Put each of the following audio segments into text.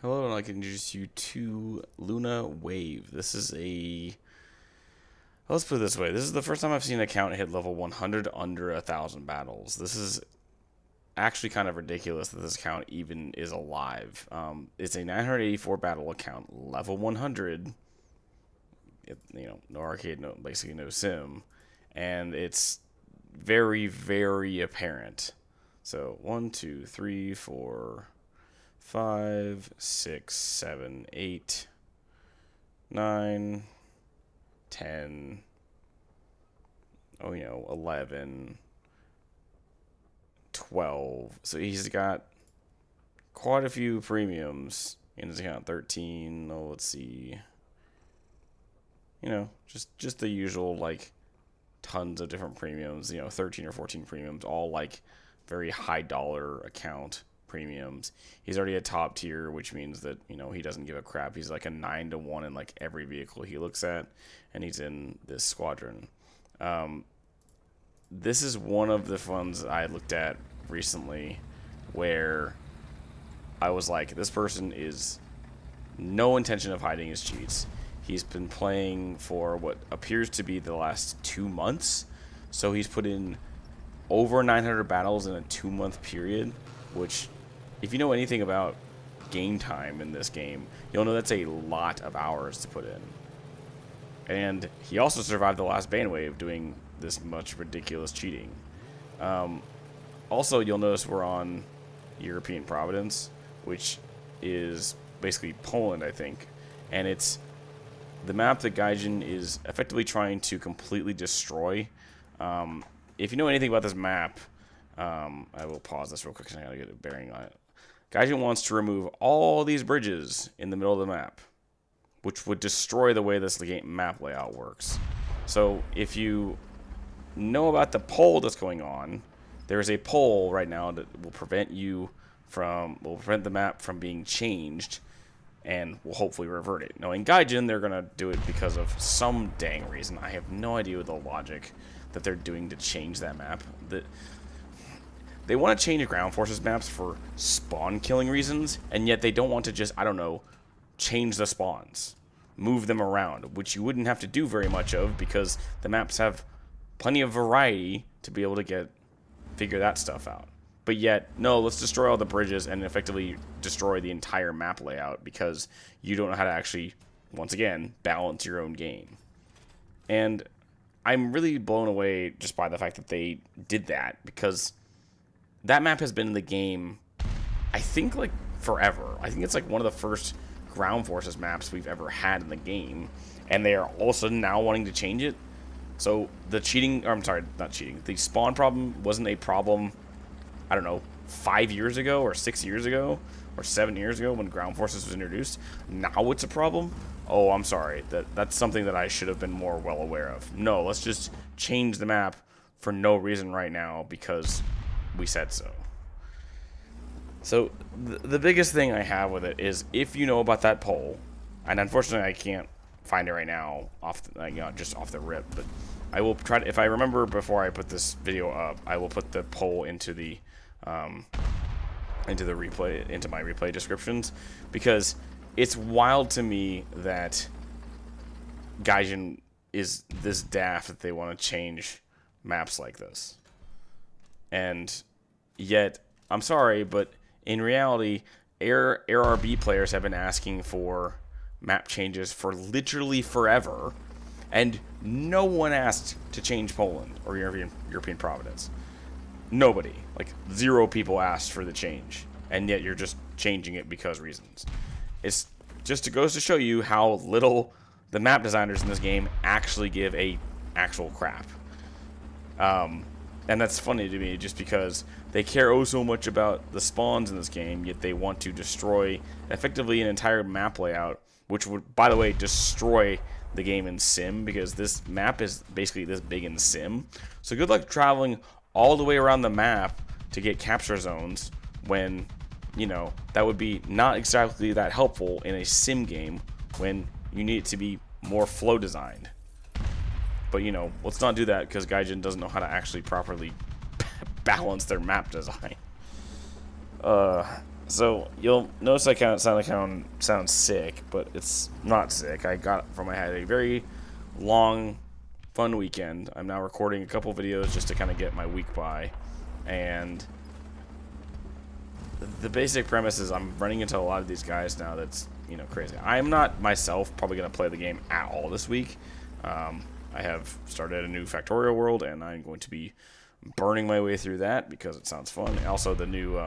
Hello, and I'd like to introduce you to LunaWave. This is a... Let's put it this way. This is the first time I've seen an account hit level 100 under 1,000 battles. This is actually kind of ridiculous that this account even is alive. It's a 984 battle account, level 100. No arcade, basically no sim. And it's very, very apparent. So, 1, 2, 3, 4... 5, 6, 7, 8, 9, 10, 11, 12. So he's got quite a few premiums in his account. 13, let's see. Just the usual, like, tons of different premiums, 13 or 14 premiums, all like very high dollar account premiums. He's already a top tier, which means that he doesn't give a crap. He's like a 9 to 1 in like every vehicle he looks at, and he's in this squadron. This is one of the ones I looked at recently where I was like, this person is no intention of hiding his cheats. He's been playing for what appears to be the last 2 months, so he's put in over 900 battles in a 2-month period, which, if you know anything about game time in this game, you'll know that's a lot of hours to put in. And he also survived the last ban wave doing this much ridiculous cheating. Also, you'll notice we're on European Providence, which is basically Poland, I think. And it's the map that Gaijin is effectively trying to completely destroy. If you know anything about this map, I will pause this real quick because I gotta get a bearing on it. Gaijin wants to remove all these bridges in the middle of the map, which would destroy the way this map layout works. So if you know about the pole that's going on, there is a pole right now that will prevent the map from being changed, and will hopefully revert it. Now in Gaijin, they're gonna do it because of some dang reason. I have no idea the logic that they're doing to change that map. They want to change ground forces maps for spawn killing reasons, and yet they don't want to just, I don't know, change the spawns, move them around, which you wouldn't have to do very much of because the maps have plenty of variety to be able to figure that stuff out. But yet, no, let's destroy all the bridges and effectively destroy the entire map layout because you don't know how to actually, once again, balance your own game. And I'm really blown away just by the fact that they did that, because that map has been in the game, I think, like, forever. I think it's like one of the first ground forces maps we've ever had in the game, and they are all of a sudden now wanting to change it. So the cheating, or I'm sorry, not cheating, the spawn problem wasn't a problem, I don't know, 5 years ago or 6 years ago or 7 years ago when ground forces was introduced. Now it's a problem? Oh, I'm sorry. That's something that I should have been more well aware of. No, let's just change the map for no reason right now because we said so. So the biggest thing I have with it is, if you know about that poll, and unfortunately I can't find it right now just off the rip, but I will try to, if I remember before I put this video up, I will put the poll into my replay descriptions, because it's wild to me that Gaijin is this daft that they want to change maps like this. And yet, I'm sorry, but in reality, ARB players have been asking for map changes for literally forever, and no one asked to change Poland or European Providence. Nobody. Like, 0 people asked for the change, and yet you're just changing it because reasons. It goes to show you how little the map designers in this game actually give a actual crap. And that's funny to me, just because they care oh so much about the spawns in this game, yet they want to destroy effectively an entire map layout, which would, by the way, destroy the game in Sim, because this map is basically this big in Sim. So good luck traveling all the way around the map to get capture zones when, that would be not exactly that helpful in a Sim game when you need it to be more flow designed. But, let's not do that, because Gaijin doesn't know how to actually properly balance their map design. So you'll notice I kind of sound sick, but it's not sick. I had a very long, fun weekend. I'm now recording a couple videos just to kind of get my week by, and the basic premise is I'm running into a lot of these guys now. That's crazy. I'm not myself probably gonna play the game at all this week. I have started a new Factorial world, and I'm going to be burning my way through that because it sounds fun. Also, the new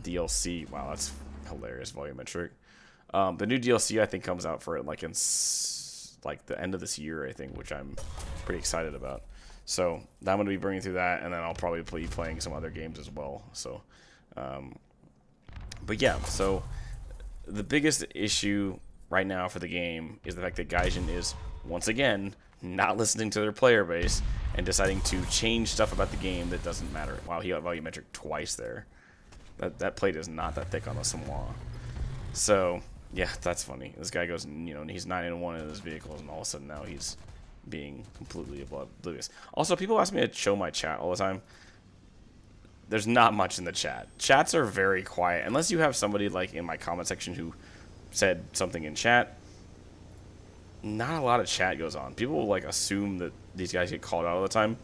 DLC. Wow, that's hilarious. Volumetric. The new DLC I think comes out for it like in like the end of this year, I think, which I'm pretty excited about. So I'm going to be bringing through that, and then I'll probably be playing some other games as well. So, but yeah. So the biggest issue right now for the game is the fact that Gaijin is once again not listening to their player base and deciding to change stuff about the game that doesn't matter. Wow, he got volumetric twice there. That plate is not that thick on the Samoa. So yeah, that's funny. This guy goes, he's 9-1 in his vehicles, and all of a sudden now he's being completely oblivious. Also, people ask me to show my chat all the time. There's not much in the chat. Chats are very quiet unless you have somebody like in my comment section who said something in chat. Not a lot of chat goes on. People like assume that these guys get called out all the time.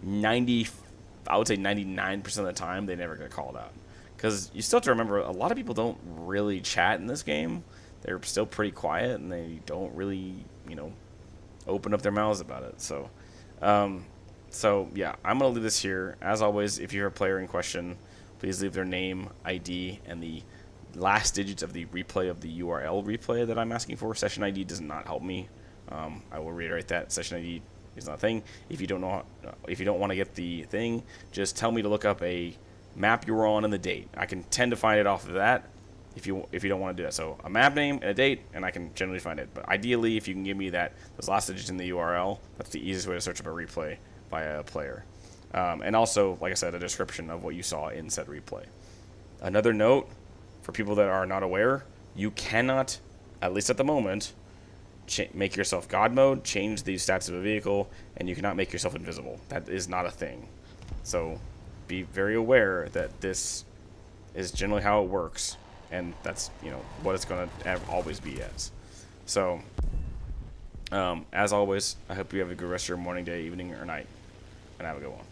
I would say 99% of the time they never get called out. Because you still have to remember, a lot of people don't really chat in this game. They're still pretty quiet, and they don't really, open up their mouths about it. So, yeah, I'm going to leave this here. As always, if you're a player in question, please leave their name, ID, and the last digits of the replay of the URL replay that I'm asking for. Session ID does not help me. I will reiterate that. Session ID is not a thing. If you don't want to get the thing, just tell me to look up a map you were on and the date. I can tend to find it off of that if you don't want to do that. So a map name and a date, and I can generally find it. But ideally, if you can give me those last digits in the URL, that's the easiest way to search up a replay via a player. And also, like I said, a description of what you saw in said replay. Another note for people that are not aware, you cannot, at least at the moment, make yourself God mode, change the stats of a vehicle, and you cannot make yourself invisible. That is not a thing. So be very aware that this is generally how it works, and that's what it's going to always be as. So as always, I hope you have a good rest of your morning, day, evening, or night, and have a good one.